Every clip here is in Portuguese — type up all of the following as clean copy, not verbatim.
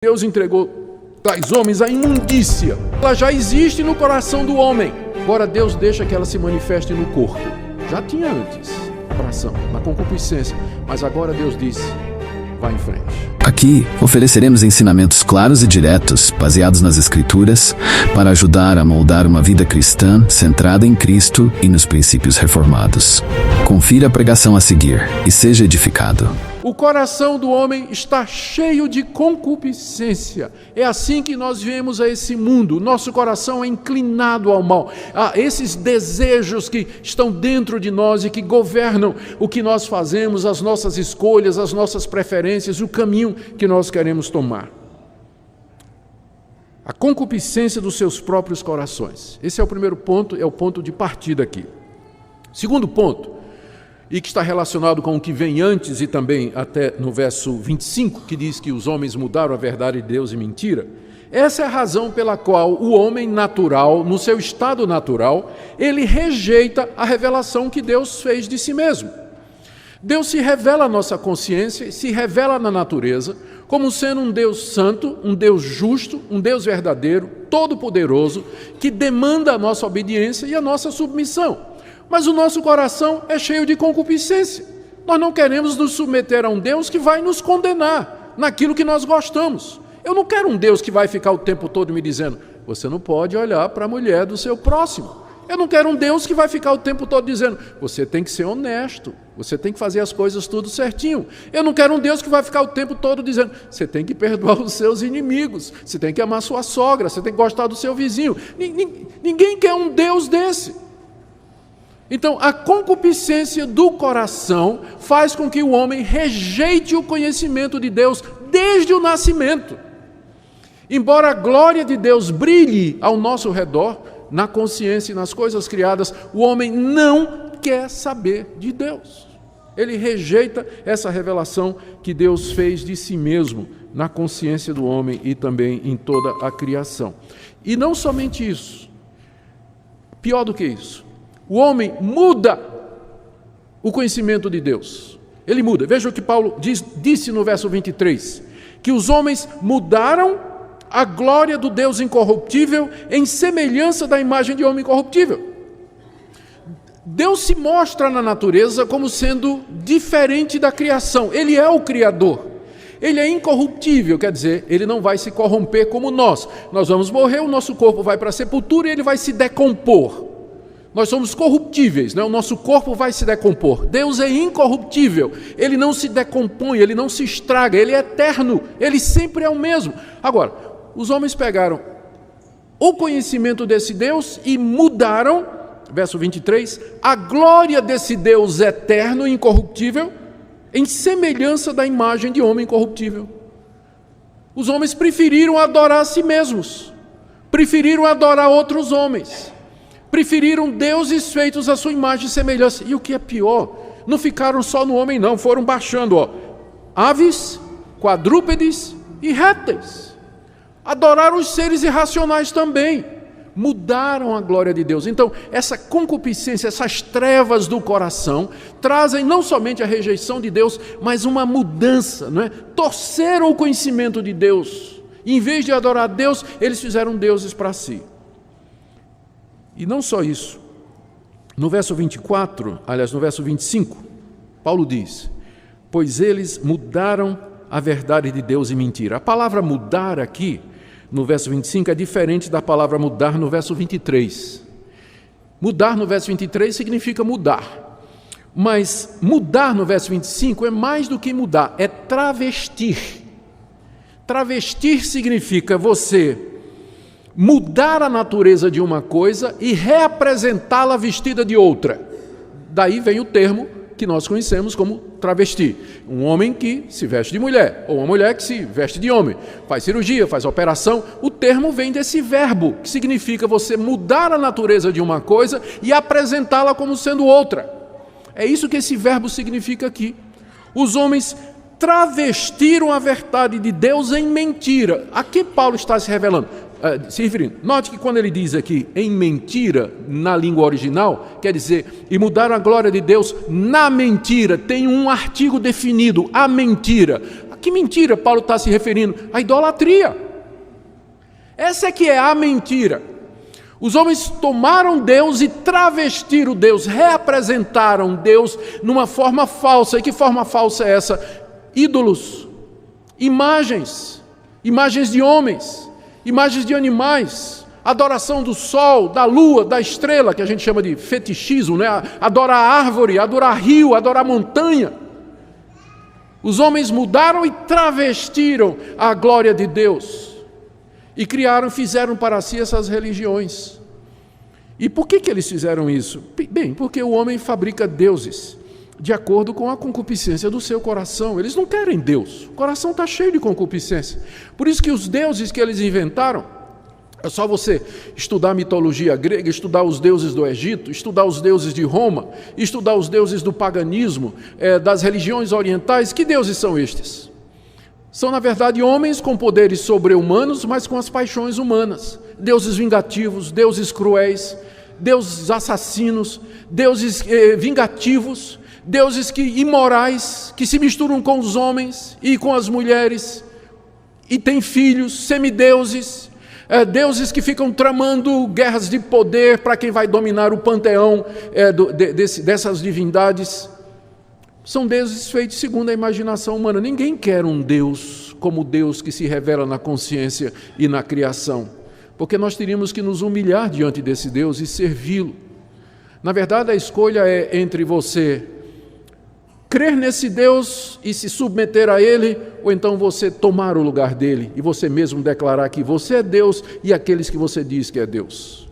Deus entregou tais homens à imundícia. Ela já existe no coração do homem. Agora Deus deixa que ela se manifeste no corpo. Já tinha antes, na atração, na concupiscência. Mas agora Deus disse, vá em frente. Aqui ofereceremos ensinamentos claros e diretos, baseados nas Escrituras, para ajudar a moldar uma vida cristã centrada em Cristo e nos princípios reformados. Confira a pregação a seguir e seja edificado. O coração do homem está cheio de concupiscência. É assim que nós vemos a esse mundo. Nosso coração é inclinado ao mal. Há esses desejos que estão dentro de nós e que governam o que nós fazemos, as nossas escolhas, as nossas preferências, o caminho que nós queremos tomar. A concupiscência dos seus próprios corações. Esse é o primeiro ponto, é o ponto de partida aqui. Segundo ponto, e que está relacionado com o que vem antes e também até no verso 25, que diz que os homens mudaram a verdade de Deus em mentira. Essa é a razão pela qual o homem natural, no seu estado natural, ele rejeita a revelação que Deus fez de si mesmo. Deus se revela à nossa consciência, se revela na natureza, como sendo um Deus santo, um Deus justo, um Deus verdadeiro, todo-poderoso, que demanda a nossa obediência e a nossa submissão. Mas o nosso coração é cheio de concupiscência. Nós não queremos nos submeter a um Deus que vai nos condenar naquilo que nós gostamos. Eu não quero um Deus que vai ficar o tempo todo me dizendo, você não pode olhar para a mulher do seu próximo. Eu não quero um Deus que vai ficar o tempo todo dizendo, você tem que ser honesto, você tem que fazer as coisas tudo certinho. Eu não quero um Deus que vai ficar o tempo todo dizendo, você tem que perdoar os seus inimigos, você tem que amar sua sogra, você tem que gostar do seu vizinho. Ninguém quer um Deus desse. Então, a concupiscência do coração faz com que o homem rejeite o conhecimento de Deus desde o nascimento. Embora a glória de Deus brilhe ao nosso redor, na consciência e nas coisas criadas, o homem não quer saber de Deus. Ele rejeita essa revelação que Deus fez de si mesmo na consciência do homem e também em toda a criação. E não somente isso, pior do que isso, o homem muda o conhecimento de Deus. Ele muda. Veja o que Paulo disse no verso 23. Que os homens mudaram a glória do Deus incorruptível em semelhança da imagem de homem incorruptível. Deus se mostra na natureza como sendo diferente da criação. Ele é o Criador. Ele é incorruptível, quer dizer, ele não vai se corromper como nós. Nós vamos morrer, o nosso corpo vai para a sepultura e ele vai se decompor. Nós somos corruptíveis, né? O nosso corpo vai se decompor. Deus é incorruptível, Ele não se decompõe, Ele não se estraga, Ele é eterno, Ele sempre é o mesmo. Agora, os homens pegaram o conhecimento desse Deus e mudaram, verso 23, a glória desse Deus eterno e incorruptível em semelhança da imagem de homem incorruptível. Os homens preferiram adorar a si mesmos, preferiram adorar outros homens. Preferiram deuses feitos à sua imagem e semelhança. E o que é pior, não ficaram só no homem não, foram baixando, aves, quadrúpedes e répteis. Adoraram os seres irracionais também. Mudaram a glória de Deus. Então, essa concupiscência, essas trevas do coração, trazem não somente a rejeição de Deus, mas uma mudança, não é? Torceram o conhecimento de Deus. E, em vez de adorar a Deus, eles fizeram deuses para si. E não só isso, no verso 24, aliás, no verso 25, Paulo diz, pois eles mudaram a verdade de Deus em mentira. A palavra mudar aqui, no verso 25, é diferente da palavra mudar no verso 23. Mudar no verso 23 significa mudar, mas mudar no verso 25 é mais do que mudar, é travestir. Travestir significa você mudar a natureza de uma coisa e reapresentá-la vestida de outra. Daí vem o termo que nós conhecemos como travesti. Um homem que se veste de mulher, ou uma mulher que se veste de homem, faz cirurgia, faz operação. O termo vem desse verbo, que significa você mudar a natureza de uma coisa e apresentá-la como sendo outra. É isso que esse verbo significa aqui. Os homens travestiram a verdade de Deus em mentira. A que Paulo está se referindo? Note que quando ele diz aqui em mentira, na língua original, quer dizer, e mudaram a glória de Deus na mentira, tem um artigo definido, a mentira. que mentira Paulo está se referindo? A idolatria. Essa é que é a mentira. Os homens tomaram Deus e travestiram Deus, reapresentaram Deus numa forma falsa. E que forma falsa é essa? Ídolos, imagens de homens, imagens de animais, adoração do sol, da lua, da estrela, que a gente chama de fetichismo, né? Adorar árvore, adorar rio, adorar montanha. Os homens mudaram e travestiram a glória de Deus. E fizeram para si essas religiões. E por que eles fizeram isso? Bem, porque o homem fabrica deuses de acordo com a concupiscência do seu coração. Eles não querem Deus. O coração está cheio de concupiscência. Por isso que os deuses que eles inventaram, é só você estudar a mitologia grega, estudar os deuses do Egito, estudar os deuses de Roma, estudar os deuses do paganismo, das religiões orientais. Que deuses são estes? São, na verdade, homens com poderes sobre-humanos, mas com as paixões humanas. Deuses vingativos, deuses cruéis, deuses assassinos, deuses vingativos, deuses imorais, que se misturam com os homens e com as mulheres, e têm filhos, semideuses, deuses que ficam tramando guerras de poder para quem vai dominar o panteão dessas divindades. São deuses feitos segundo a imaginação humana. Ninguém quer um Deus como o Deus que se revela na consciência e na criação, porque nós teríamos que nos humilhar diante desse Deus e servi-lo. Na verdade, a escolha é entre você crer nesse Deus e se submeter a Ele, ou então você tomar o lugar dele e você mesmo declarar que você é Deus e aqueles que você diz que é Deus.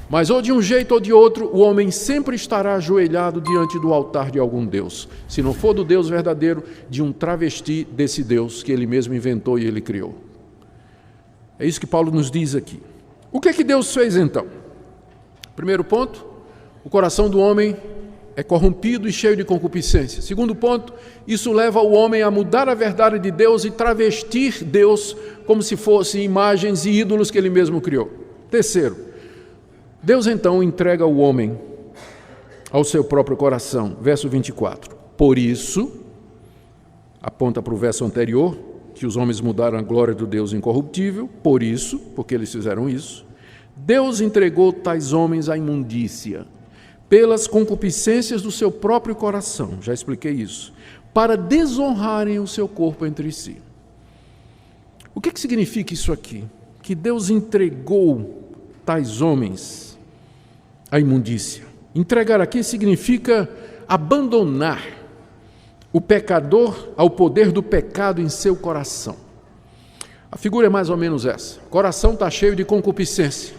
Mas ou de um jeito ou de outro, o homem sempre estará ajoelhado diante do altar de algum Deus. Se não for do Deus verdadeiro, de um travesti desse Deus que ele mesmo inventou e ele criou. É isso que Paulo nos diz aqui. O que é que Deus fez então? Primeiro ponto, o coração do homem é corrompido e cheio de concupiscência. Segundo ponto, isso leva o homem a mudar a verdade de Deus e travestir Deus como se fossem imagens e ídolos que ele mesmo criou. Terceiro, Deus então entrega o homem ao seu próprio coração. Verso 24. Por isso, aponta para o verso anterior, que os homens mudaram a glória do Deus incorruptível. Por isso, porque eles fizeram isso, Deus entregou tais homens à imundícia, pelas concupiscências do seu próprio coração. Já expliquei isso. Para desonrarem o seu corpo entre si. O que significa isso aqui? Que Deus entregou tais homens a imundícia. Entregar aqui significa abandonar o pecador ao poder do pecado em seu coração. A figura é mais ou menos essa. O coração está cheio de concupiscência,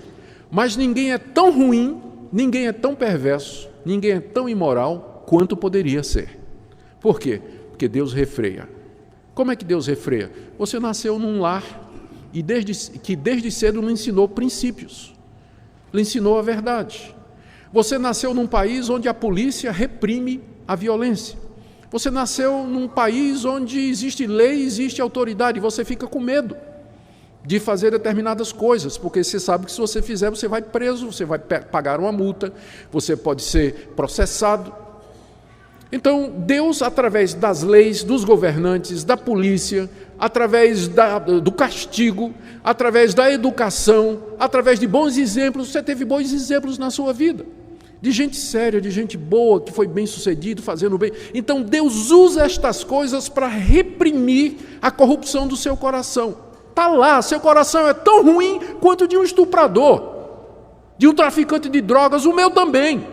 mas ninguém é tão ruim, ninguém é tão perverso, ninguém é tão imoral quanto poderia ser. Por quê? Porque Deus refreia. Como é que Deus refreia? Você nasceu num lar e desde cedo lhe ensinou princípios, lhe ensinou a verdade. Você nasceu num país onde a polícia reprime a violência. Você nasceu num país onde existe lei, existe autoridade, e você fica com medo de fazer determinadas coisas, porque você sabe que se você fizer, você vai preso, você vai pagar uma multa, você pode ser processado. Então, Deus, através das leis, dos governantes, da polícia, através do castigo, através da educação, através de bons exemplos, você teve bons exemplos na sua vida, de gente séria, de gente boa, que foi bem sucedido, fazendo bem. Então, Deus usa estas coisas para reprimir a corrupção do seu coração. Está lá, seu coração é tão ruim quanto de um estuprador, de um traficante de drogas, o meu também.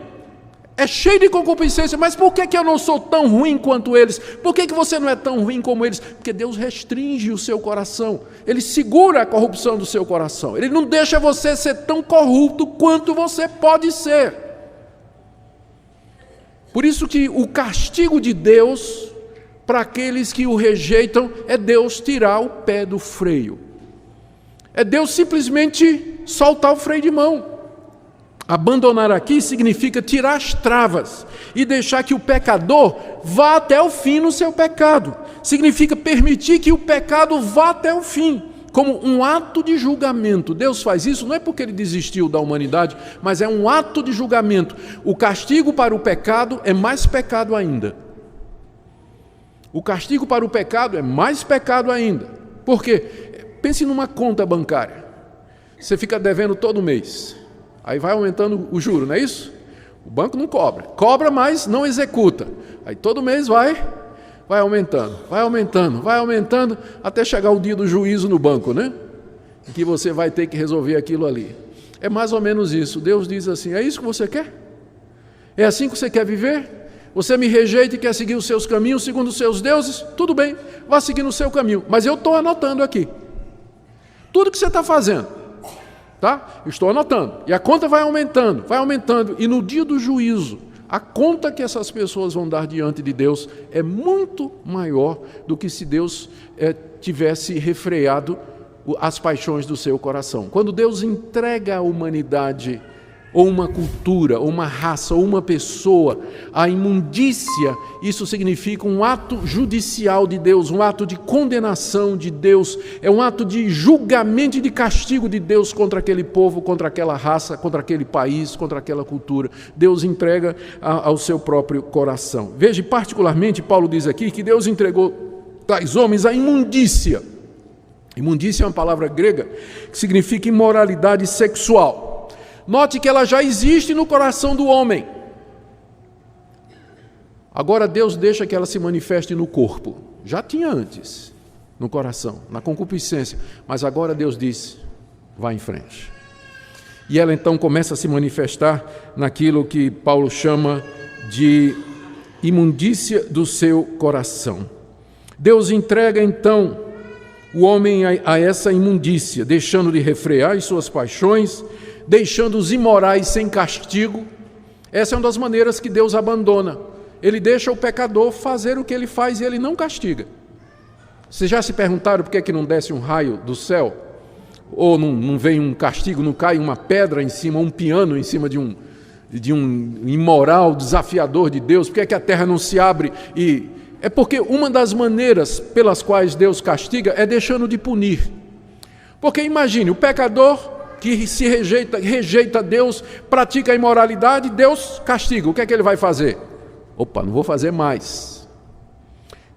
É cheio de concupiscência, mas por que eu não sou tão ruim quanto eles? Por que você não é tão ruim como eles? Porque Deus restringe o seu coração, Ele segura a corrupção do seu coração, Ele não deixa você ser tão corrupto quanto você pode ser. Por isso que o castigo de Deus para aqueles que o rejeitam é Deus tirar o pé do freio, é Deus simplesmente soltar o freio de mão. Abandonar aqui significa tirar as travas e deixar que o pecador vá até o fim no seu pecado. Significa permitir que o pecado vá até o fim, como um ato de julgamento. Deus faz isso não é porque Ele desistiu da humanidade, mas é um ato de julgamento. O castigo para o pecado é mais pecado ainda. O castigo para o pecado é mais pecado ainda. Por quê? Pense numa conta bancária. Você fica devendo todo mês. Aí vai aumentando o juro, não é isso? O banco não cobra. Cobra, mas não executa. Aí todo mês vai aumentando, até chegar o dia do juízo no banco, né? Em que você vai ter que resolver aquilo ali. É mais ou menos isso. Deus diz assim: é isso que você quer? É assim que você quer viver? Você me rejeita e quer seguir os seus caminhos segundo os seus deuses? Tudo bem, vá seguir no seu caminho. Mas eu estou anotando aqui tudo que você está fazendo, tá? Estou anotando. E a conta vai aumentando. E no dia do juízo, a conta que essas pessoas vão dar diante de Deus é muito maior do que se Deus tivesse refreado as paixões do seu coração. Quando Deus entrega a humanidade, ou uma cultura, ou uma raça, ou uma pessoa à imundícia, isso significa um ato judicial de Deus, um ato de condenação de Deus, é um ato de julgamento e de castigo de Deus contra aquele povo, contra aquela raça, contra aquele país, contra aquela cultura. Deus entrega ao seu próprio coração. Veja, particularmente, Paulo diz aqui que Deus entregou tais homens à imundícia. Imundícia é uma palavra grega que significa imoralidade sexual. Note que ela já existe no coração do homem. Agora Deus deixa que ela se manifeste no corpo. Já tinha antes, no coração, na concupiscência. Mas agora Deus diz: vá em frente. E ela então começa a se manifestar naquilo que Paulo chama de imundícia do seu coração. Deus entrega então o homem a essa imundícia, deixando de refrear as suas paixões, deixando os imorais sem castigo. Essa é uma das maneiras que Deus abandona. Ele deixa o pecador fazer o que ele faz e ele não castiga. Vocês já se perguntaram por que não desce um raio do céu? Ou não vem um castigo, não cai uma pedra em cima, um piano em cima de um imoral desafiador de Deus? Por que a terra não se abre? É porque uma das maneiras pelas quais Deus castiga é deixando de punir. Porque imagine, o pecador que se rejeita Deus, pratica a imoralidade, Deus castiga. O que é que ele vai fazer? Opa, não vou fazer mais.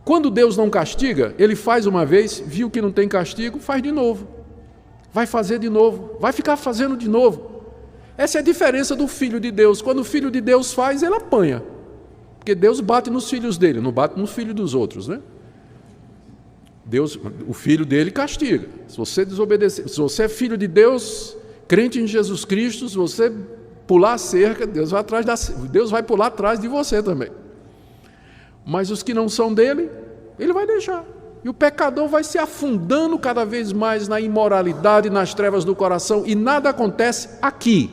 Quando Deus não castiga, ele faz uma vez, viu que não tem castigo, faz de novo. Vai fazer de novo, vai ficar fazendo de novo. Essa é a diferença do Filho de Deus. Quando o Filho de Deus faz, ele apanha. Porque Deus bate nos filhos dele, não bate nos filhos dos outros, né? Deus, o filho dele castiga. Se você desobedecer, se você é filho de Deus, crente em Jesus Cristo, se você pular a cerca, Deus vai pular atrás de você também. Mas os que não são dele, ele vai deixar. E o pecador vai se afundando cada vez mais na imoralidade, nas trevas do coração, e nada acontece aqui.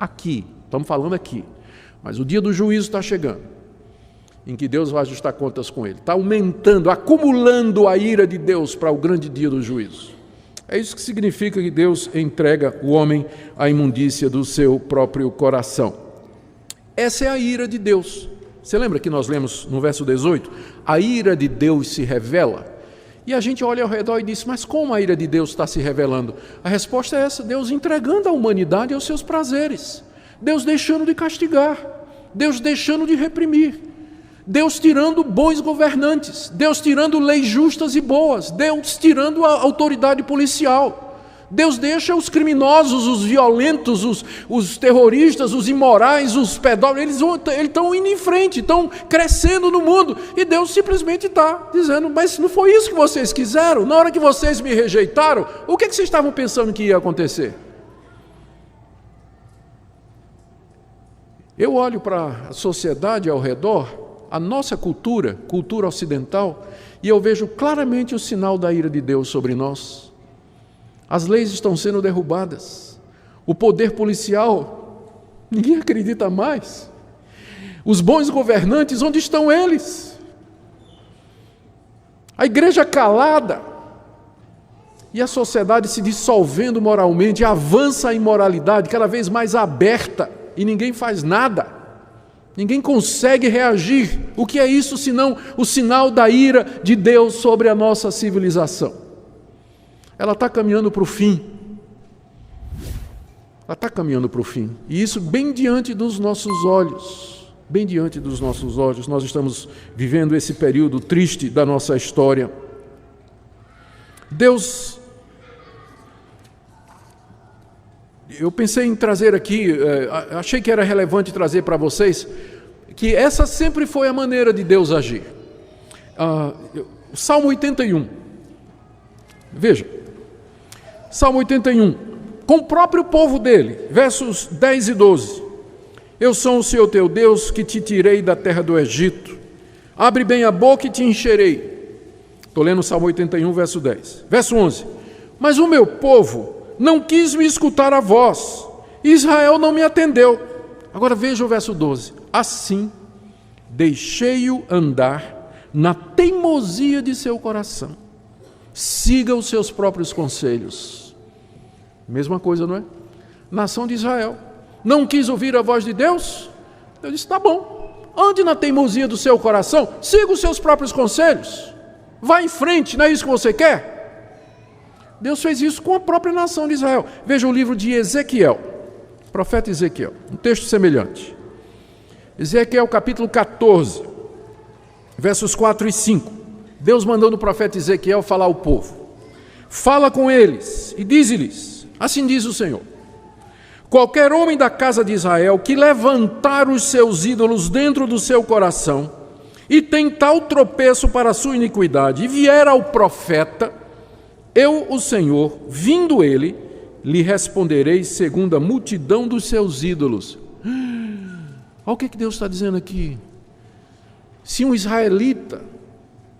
Aqui, estamos falando aqui. Mas o dia do juízo está chegando, em que Deus vai ajustar contas com ele. Está aumentando, acumulando a ira de Deus para o grande dia do juízo. É isso que significa que Deus entrega o homem à imundícia do seu próprio coração. Essa é a ira de Deus. Você lembra que nós lemos no verso 18? A ira de Deus se revela. E a gente olha ao redor e diz: mas como a ira de Deus está se revelando? A resposta é essa: Deus entregando a humanidade aos seus prazeres. Deus deixando de castigar. Deus deixando de reprimir. Deus tirando bons governantes, Deus tirando leis justas e boas, Deus tirando a autoridade policial. Deus deixa os criminosos, os violentos, os terroristas, os imorais, os pedófilos, eles estão indo em frente, estão crescendo no mundo. E Deus simplesmente está dizendo: mas não foi isso que vocês quiseram? Na hora que vocês me rejeitaram, o que vocês estavam pensando que ia acontecer? Eu olho para a sociedade ao redor, a nossa cultura ocidental, e eu vejo claramente o sinal da ira de Deus sobre nós. As leis estão sendo derrubadas. O poder policial, ninguém acredita mais. Os bons governantes, onde estão eles? A igreja calada. E a sociedade se dissolvendo moralmente, avança a imoralidade cada vez mais aberta, e ninguém faz nada. Ninguém consegue reagir. O que é isso senão o sinal da ira de Deus sobre a nossa civilização? Ela está caminhando para o fim. Ela está caminhando para o fim. E isso bem diante dos nossos olhos. bem diante dos nossos olhos. Nós estamos vivendo esse período triste da nossa história. Deus, eu pensei em trazer aqui, achei que era relevante trazer para vocês, que essa sempre foi a maneira de Deus agir. Salmo 81, veja, Salmo 81, com o próprio povo dele, versos 10 e 12. Eu sou o Senhor teu Deus, que te tirei da terra do Egito. Abre bem a boca e te encherei. Estou lendo o Salmo 81, verso 10. Verso 11. Mas o meu povo não quis me escutar a voz. Israel não me atendeu. Agora veja o verso 12. Assim, deixei-o andar na teimosia de seu coração. Siga os seus próprios conselhos. Mesma coisa, não é? Nação de Israel. Não quis ouvir a voz de Deus? Deus disse, tá bom. Ande na teimosia do seu coração. Siga os seus próprios conselhos. Vá em frente, não é isso que você quer? Deus fez isso com a própria nação de Israel. Veja o livro de Ezequiel. Profeta Ezequiel. Um texto semelhante. Ezequiel capítulo 14. Versos 4 e 5. Deus mandando o profeta Ezequiel falar ao povo. Fala com eles e diz-lhes, assim diz o Senhor, qualquer homem da casa de Israel que levantar os seus ídolos dentro do seu coração e tem tal tropeço para a sua iniquidade e vier ao profeta, eu, o Senhor, vindo ele, lhe responderei segundo a multidão dos seus ídolos. Olha o que Deus está dizendo aqui. Se um israelita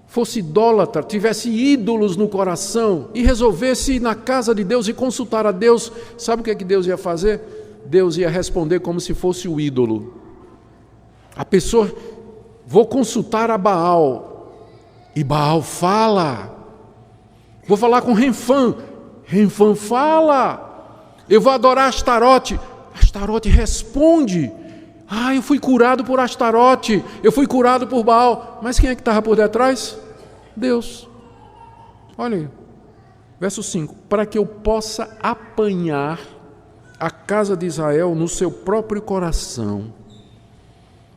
fosse idólatra, tivesse ídolos no coração e resolvesse ir na casa de Deus e consultar a Deus, sabe o que Deus ia fazer? Deus ia responder como se fosse o ídolo. A pessoa, vou consultar a Baal, e Baal fala. Vou falar com Renfã, Renfã fala. Eu vou adorar Astarote, Astarote responde. Eu fui curado por Astarote, eu fui curado por Baal. Mas quem é que estava por detrás? Deus. Olha aí, verso 5. Para que eu possa apanhar a casa de Israel no seu próprio coração,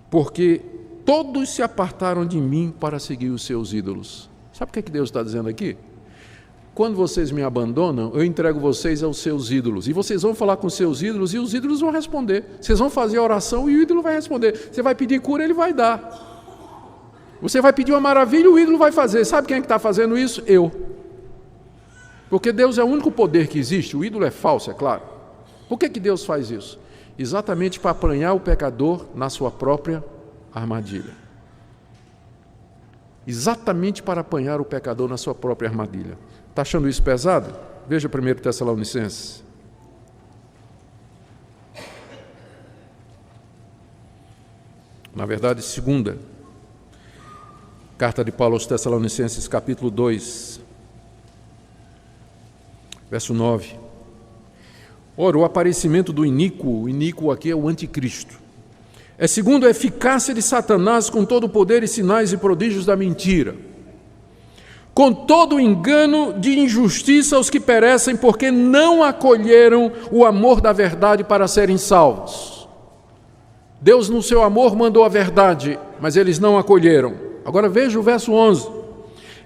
porque todos se apartaram de mim para seguir os seus ídolos. Sabe o que Deus está dizendo aqui? Quando vocês me abandonam, eu entrego vocês aos seus ídolos. E vocês vão falar com os seus ídolos e os ídolos vão responder. Vocês vão fazer a oração e o ídolo vai responder. Você vai pedir cura, ele vai dar. Você vai pedir uma maravilha, o ídolo vai fazer. Sabe quem é que está fazendo isso? Eu. Porque Deus é o único poder que existe. O ídolo é falso, é claro. Por que Deus faz isso? Exatamente para apanhar o pecador na sua própria armadilha. Exatamente para apanhar o pecador na sua própria armadilha. Está achando isso pesado? Veja 1 Tessalonicenses. Na verdade, 2ª carta de Paulo aos Tessalonicenses, capítulo 2, verso 9. Ora, o aparecimento do iníquo, o iníquo aqui é o anticristo, é segundo a eficácia de Satanás com todo o poder e sinais e prodígios da mentira, com todo o engano de injustiça aos que perecem, porque não acolheram o amor da verdade para serem salvos. Deus, no seu amor, mandou a verdade, mas eles não acolheram. Agora veja o verso 11.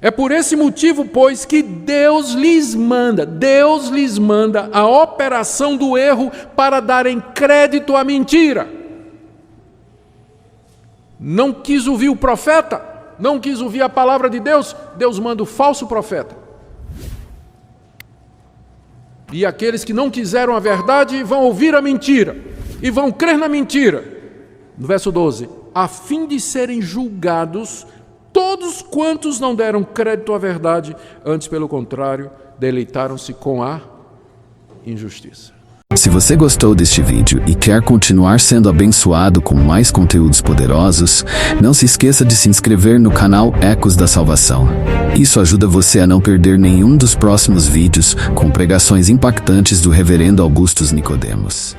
É por esse motivo, pois, que Deus lhes manda a operação do erro para darem crédito à mentira. Não quis ouvir o profeta? Não quis ouvir a palavra de Deus? Deus manda o falso profeta. E aqueles que não quiseram a verdade vão ouvir a mentira e vão crer na mentira. No verso 12, a fim de serem julgados todos quantos não deram crédito à verdade, antes, pelo contrário, deleitaram-se com a injustiça. Se você gostou deste vídeo e quer continuar sendo abençoado com mais conteúdos poderosos, não se esqueça de se inscrever no canal Ecos da Salvação. Isso ajuda você a não perder nenhum dos próximos vídeos com pregações impactantes do Reverendo Augustus Nicodemos.